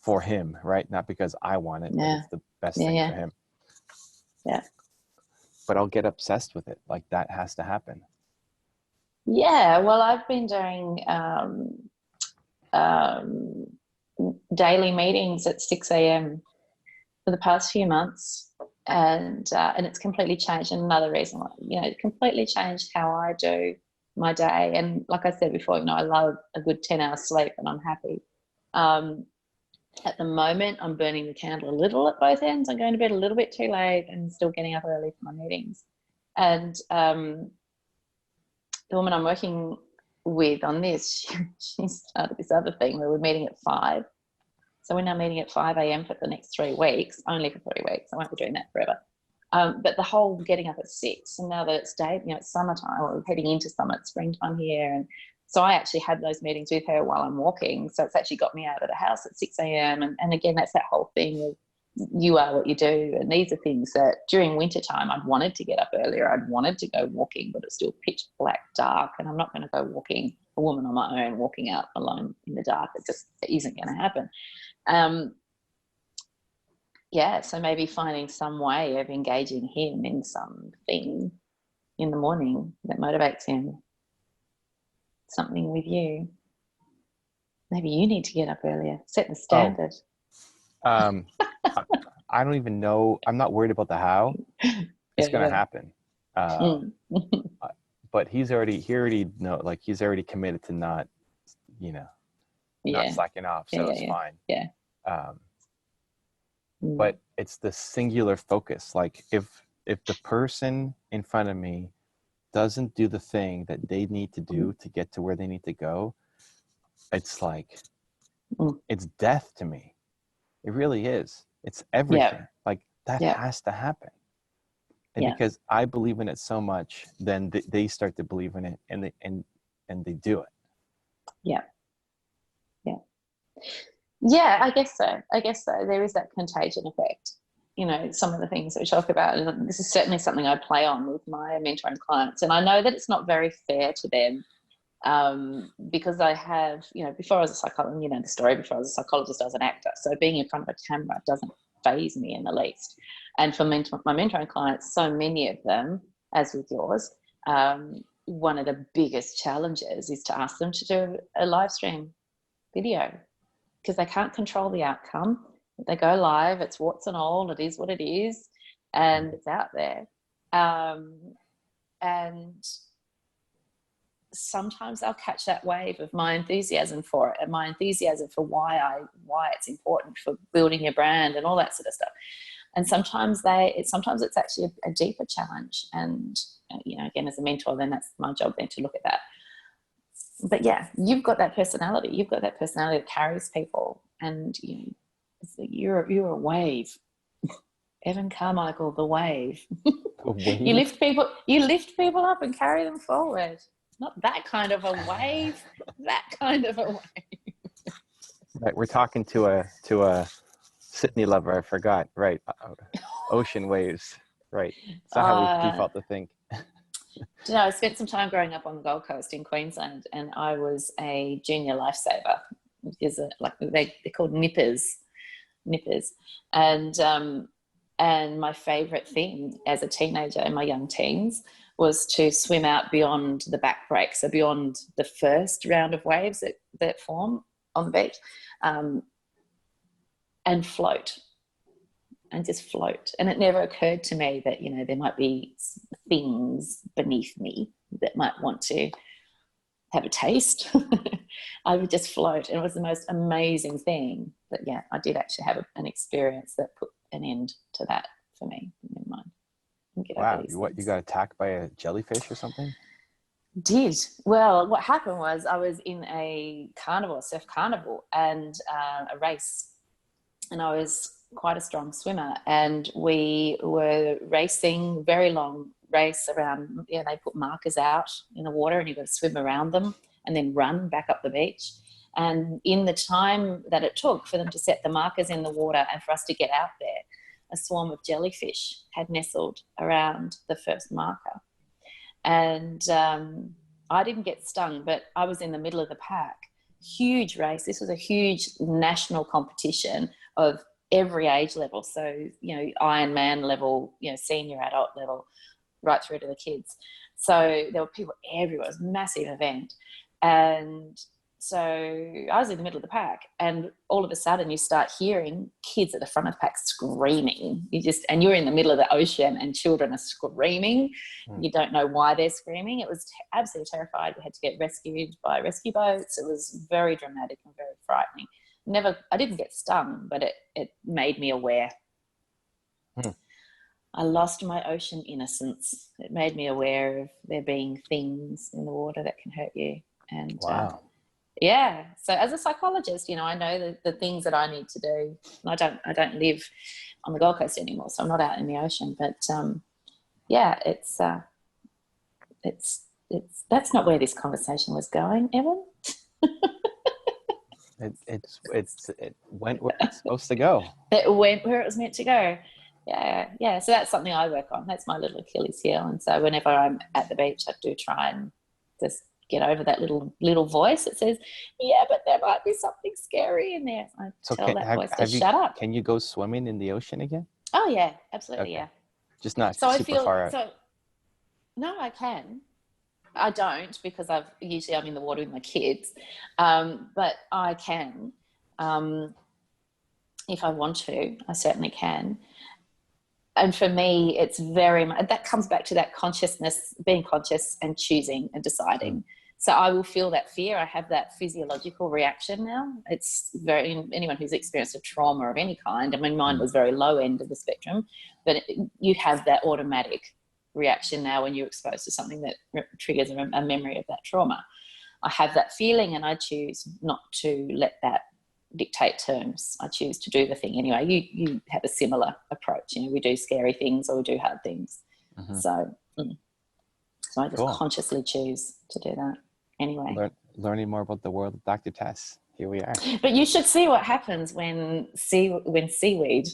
For him, right? Not because I want it, but it's the best thing for him. Yeah. But I'll get obsessed with it. Like, that has to happen. Yeah. Well, I've been doing daily meetings at 6 a.m. for the past few months, and it's completely changed. And another reason, it completely changed how I do my day. And like I said before, I love a good 10-hour sleep, and I'm happy. At the moment, I'm burning the candle a little at both ends. I'm going to bed a little bit too late and still getting up early for my meetings. And the woman I'm working with on this, she started this other thing where we're meeting at 5. So we're now meeting at 5 a.m. for the next 3 weeks, only for 3 weeks. I won't be doing that forever. But the whole getting up at 6, and now that it's day, it's summertime, we're heading into summer, it's springtime here. And so I actually had those meetings with her while I'm walking. So it's actually got me out of the house at 6 a.m. And again, that's that whole thing of you are what you do. And these are things that during winter time, I'd wanted to get up earlier. I'd wanted to go walking, but it's still pitch black dark. And I'm not going to go walking, a woman on my own, walking out alone in the dark. It just isn't going to happen. So maybe finding some way of engaging him in something in the morning that motivates him. Something with you. Maybe you need to get up earlier. Set the standard. I don't even know. I'm not worried about the how. It's going to happen. But he's already committed to not slacking off. So it's fine. Yeah. But it's the singular focus. Like, if the person in front of me doesn't do the thing that they need to do to get to where they need to go, it's like, it's death to me. It really is. It's everything. Like, that has to happen. And because I believe in it so much, then they start to believe in it, and they do it. Yeah. I guess so. There is that contagion effect. Some of the things that we talk about, and this is certainly something I play on with my mentoring clients. And I know that it's not very fair to them, because I have, before I was a psychologist, the story, before I was a psychologist, I was an actor. So being in front of a camera doesn't faze me in the least. And for my mentoring clients, so many of them, as with yours, one of the biggest challenges is to ask them to do a live stream video, because they can't control the outcome. They go live, it's warts and all, it is what it is, and it's out there. And sometimes I'll catch that wave of my enthusiasm for it, and my enthusiasm for why it's important for building your brand and all that sort of stuff. And sometimes it's actually a deeper challenge. And again, as a mentor, then that's my job then to look at that. But yeah, you've got that personality. You've got that personality that carries people, and you're a wave. Evan Carmichael, the wave. You lift people up and carry them forward. Not that kind of a wave. That kind of a wave. Right, we're talking to a Sydney lover. I forgot. Right, ocean waves. Right. It's not how we default to think. I spent some time growing up on the Gold Coast in Queensland, and I was a junior lifesaver, which is they're called nippers, and And my favorite thing as a teenager in my young teens was to swim out beyond the back break, so beyond the first round of waves that form on the beach, and float. And just float. And it never occurred to me that, you know, there might be things beneath me that might want to have a taste. I would just float. And it was the most amazing thing. But yeah, I did actually have an experience that put an end to that for me. Never mind. Wow. You got attacked by a jellyfish or something? Did. Well, what happened was I was in a carnival, surf carnival, and a race. And I was quite a strong swimmer, and we were racing, very long race around, they put markers out in the water and you've got to swim around them and then run back up the beach. And in the time that it took for them to set the markers in the water and for us to get out there, a swarm of jellyfish had nestled around the first marker. And I didn't get stung, but I was in the middle of the pack. Huge race. This was a huge national competition of every age level. So, you know, Ironman level, you know, senior adult level, right through to the kids. So there were people everywhere. It was a massive event. And so I was in the middle of the pack, and all of a sudden you start hearing kids at the front of the pack screaming. And you're in the middle of the ocean and children are screaming. You don't know why they're screaming. It was absolutely terrified. We had to get rescued by rescue boats. It was very dramatic and very frightening. I didn't get stung, but it made me aware. I lost my ocean innocence. It made me aware of there being things in the water that can hurt you. And wow. So as a psychologist, you know, I know the things that I need to do. I don't live on the Gold Coast anymore, so I'm not out in the ocean. But it's that's not where this conversation was going, Evan. It went where it's supposed to go. It went where it was meant to go. Yeah. So that's something I work on. That's my little Achilles heel. And so whenever I'm at the beach, I do try and just get over that little voice that says, "Yeah, but there might be something scary in there." I tell that voice to shut up. Can you go swimming in the ocean again? Oh yeah, absolutely. Okay. Yeah. Just not super far out. No, I can. I don't, because I'm in the water with my kids, but I can. If I want to, I certainly can. And for me, it's very much, that comes back to that consciousness, being conscious and choosing and deciding. So I will feel that fear. I have that physiological reaction now. It's anyone who's experienced a trauma of any kind, I mean, mine was very low end of the spectrum, but you have that automatic reaction now when you're exposed to something that triggers a memory of that trauma. I have that feeling, and I choose not to let that dictate terms. I choose to do the thing anyway. You have a similar approach. You know, we do scary things or we do hard things. So I just consciously choose to do that anyway. Learning more about the world of Dr. Tess. Here we are. But you should see what happens when seaweed,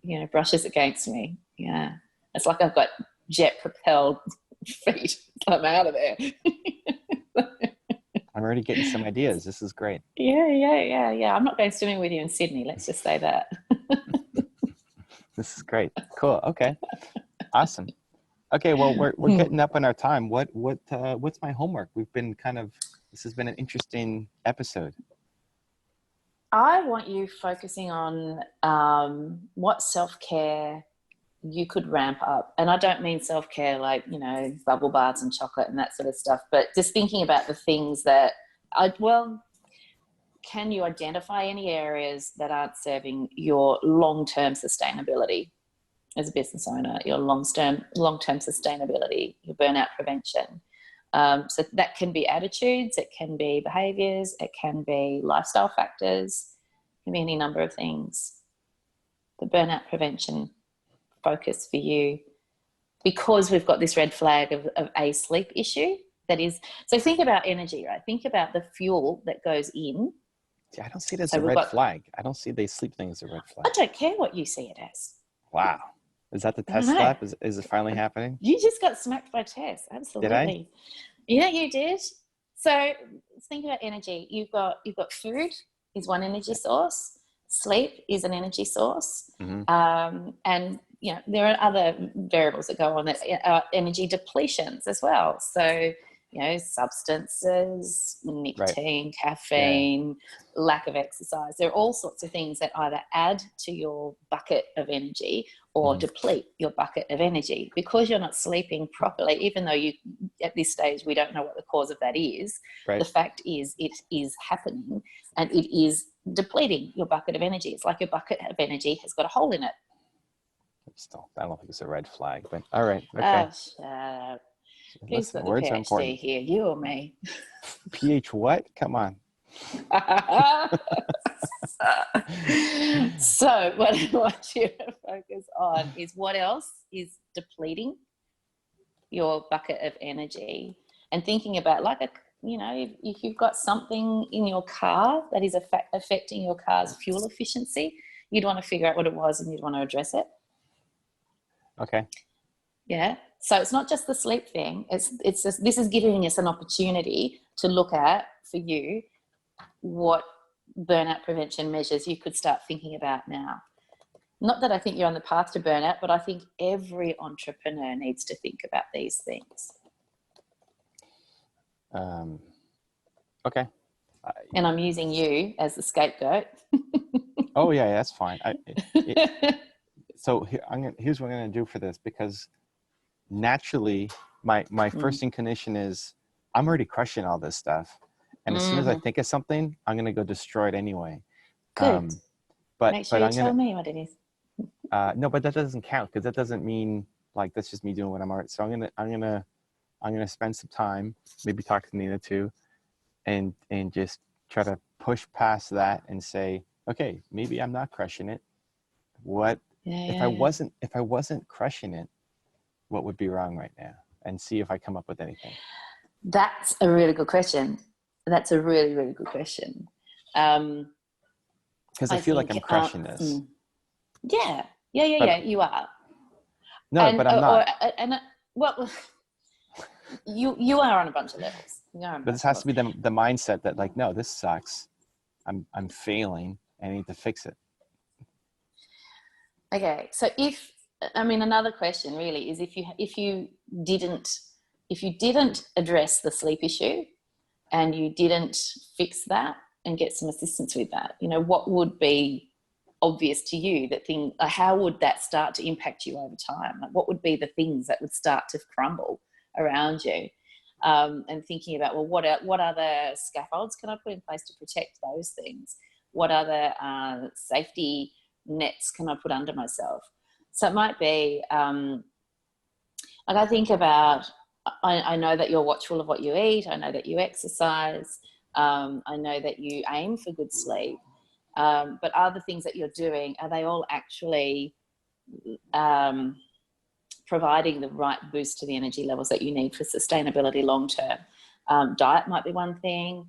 you know, brushes against me. Yeah, it's like I've got jet propelled feet. I'm out of there. I'm already getting some ideas. This is great. Yeah. I'm not going swimming with you in Sydney. Let's just say that. This is great. Cool. Okay. Awesome. Okay. Well, we're getting up on our time. What's my homework? This has been an interesting episode. I want you focusing on what self-care you could ramp up. And I don't mean self-care like, you know, bubble baths and chocolate and that sort of stuff, but just thinking about the things that can you identify any areas that aren't serving your long-term sustainability as a business owner, your long-term sustainability, your burnout prevention? So that can be attitudes, it can be behaviors, it can be lifestyle factors, it can be any number of things. The burnout prevention focus for you, because we've got this red flag of a sleep issue. That is, so think about energy, right? Think about the fuel that goes in. Yeah, I don't see it as a red flag. I don't see the sleep thing as a red flag. I don't care what you see it as. Wow. Is that the Tess slap? Is it finally happening? You just got smacked by Tess. Absolutely. Did I? Yeah, you did. So think about energy. You've got food is one energy source. sleep is an energy source. Mm-hmm. And, there are other variables that go on that are energy depletions as well. So, substances, nicotine, caffeine, lack of exercise. There are all sorts of things that either add to your bucket of energy or deplete your bucket of energy. Because you're not sleeping properly, even though at this stage we don't know what the cause of that is, the fact is it is happening and it is depleting your bucket of energy. It's like your bucket of energy has got a hole in it. Still, I don't think it's a red flag, but all right. Okay. Oh, shut up. Who's Listen, got the words are PhD important. here, you or me? PH what? Come on. So what I want you to focus on is what else is depleting your bucket of energy, and thinking about if you've got something in your car that is affecting your car's fuel efficiency, you'd want to figure out what it was and you'd want to address it. Okay. Yeah. So it's not just the sleep thing. It's just, this is giving us an opportunity to look at, for you, what burnout prevention measures you could start thinking about now. Not that I think you're on the path to burnout, but I think every entrepreneur needs to think about these things. Okay. And I'm using you as the scapegoat. Oh yeah, that's fine. So here's what I'm going to do for this, because naturally my first inclination is I'm already crushing all this stuff. And as soon as I think of something, I'm going to go destroy it anyway. Good. But make sure but you tell me what it is. No, but that doesn't count, because that doesn't mean that's just me doing what I'm already. So I'm gonna spend some time, maybe talk to Nina too, and just try to push past that and say, okay, maybe I'm not crushing it. What if I wasn't crushing it? What would be wrong right now? And see if I come up with anything. That's a really good question. That's a really, really good question. Because I feel like I'm crushing this. Yeah, you are. No, but I'm not. Well, you are on a bunch of levels. But this has to be the mindset that no, this sucks. I'm failing. I need to fix it. Okay, so another question really is if you didn't address the sleep issue and you didn't fix that and get some assistance with that, what would be obvious to you how would that start to impact you over time? What would be the things that would start to crumble around you? And thinking about, well, what other scaffolds can I put in place to protect those things? What other safety nets can I put under myself? So it might be, I think about, I know that you're watchful of what you eat. I know that you exercise. I know that you aim for good sleep. But are the things that you're doing, are they all actually providing the right boost to the energy levels that you need for sustainability long term? Diet might be one thing.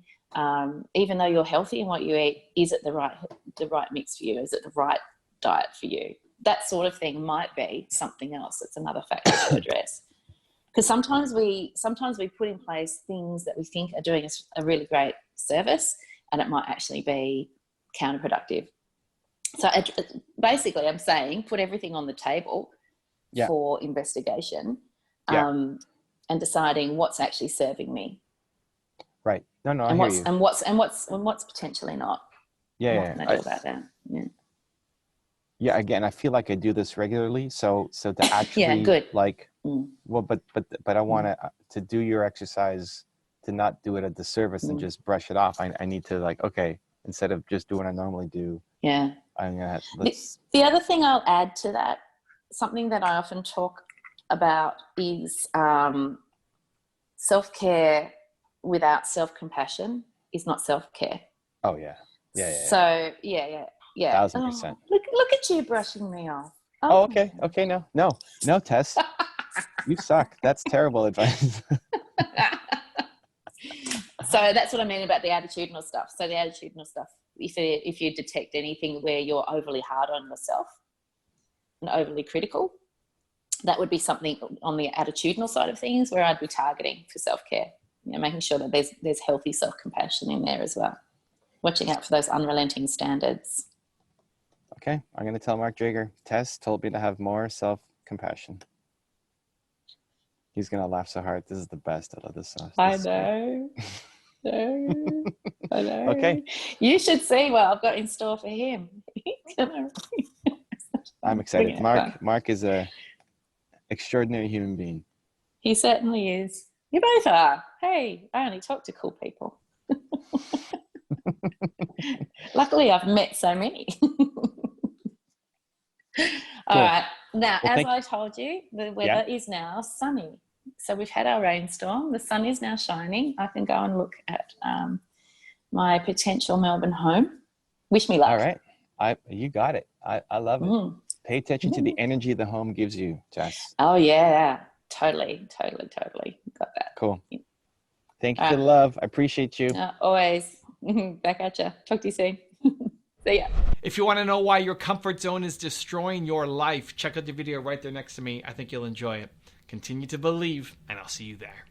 Even though you're healthy in what you eat, is it the right mix for you? Is it the right diet for you? That sort of thing might be something else. That's another factor to address. Because sometimes we put in place things that we think are doing us a really great service, and it might actually be counterproductive. So basically, I'm saying put everything on the table for investigation, and deciding what's actually serving me. Right. No, I hear you. And what's potentially not. Yeah. What can I do about that? Yeah. Yeah. Again, I feel like I do this regularly. So to actually good. Well, but I want to do your exercise, to not do it a disservice and just brush it off. I need to okay, instead of just doing what I normally do. Yeah. I'm gonna the other thing I'll add to that, something that I often talk about is self-care without self-compassion is not self-care. Oh yeah. So yeah. 1,000%. Look at you brushing me off. Oh, okay. No, Tess. You suck. That's terrible advice. So that's what I mean about the attitudinal stuff. So the attitudinal stuff, if you detect anything where you're overly hard on yourself and overly critical, that would be something on the attitudinal side of things where I'd be targeting for self-care. Making sure that there's healthy self-compassion in there as well. Watching out for those unrelenting standards. Okay, I'm going to tell Mark Drager. Tess told me to have more self-compassion. He's going to laugh so hard. This is the best. I love this stuff. I know. I know. Okay. You should see what I've got in store for him. I'm excited. Mark is a extraordinary human being. He certainly is. You both are. Hey, I only talk to cool people. Luckily, I've met so many. All right. Now, as I told you, the weather is now sunny. So we've had our rainstorm. The sun is now shining. I can go and look at my potential Melbourne home. Wish me luck. All right. You got it. I love it. Pay attention to the energy the home gives you, Jess. Oh, yeah. Totally. Got that. Cool. Thank you for the love. I appreciate you. Always. Back at you. Talk to you soon. See ya. If you want to know why your comfort zone is destroying your life, check out the video right there next to me. I think you'll enjoy it. Continue to believe, and I'll see you there.